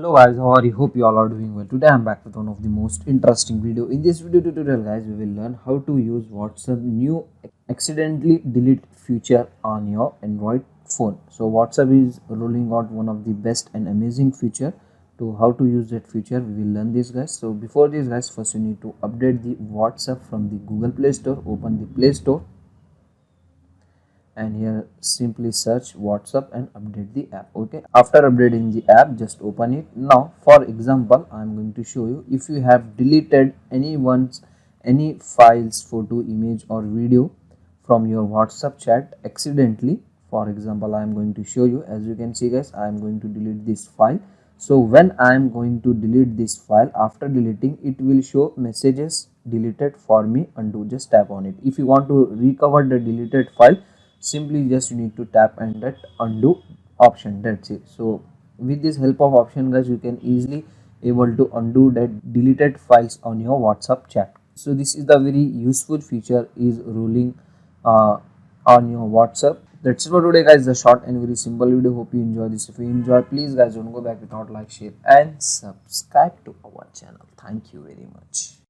Hello guys, how are you? Hope you all are doing well. Today I'm back with one of the most interesting video. In this video tutorial guys, we will learn how to use WhatsApp new accidentally delete feature on your Android phone. So WhatsApp is rolling out one of the best and amazing feature. To how to use that feature, we will learn this guys. So before this guys, first you need to update the WhatsApp from the Google Play Store. Open the Play Store and here simply search WhatsApp and update the app. Okay, after updating the app, just open it. Now for example, I'm going to show you if you have deleted any files, photo, image or video from your WhatsApp chat accidentally. For example, I'm going to show you. As you can see guys, I'm going to delete this file. So when I'm going to delete this file, after deleting it will show messages deleted for me, undo. Just tap on it. If you want to recover the deleted file, simply just you need to tap and that undo option. That's it. So with this help of option guys, you can easily able to undo that deleted files on your WhatsApp chat. So this is the very useful feature is ruling on your WhatsApp. That's it for today guys, the short and very simple video. Hope you enjoy this. If you enjoy, please guys don't go back without like, share and subscribe to our channel. Thank you very much.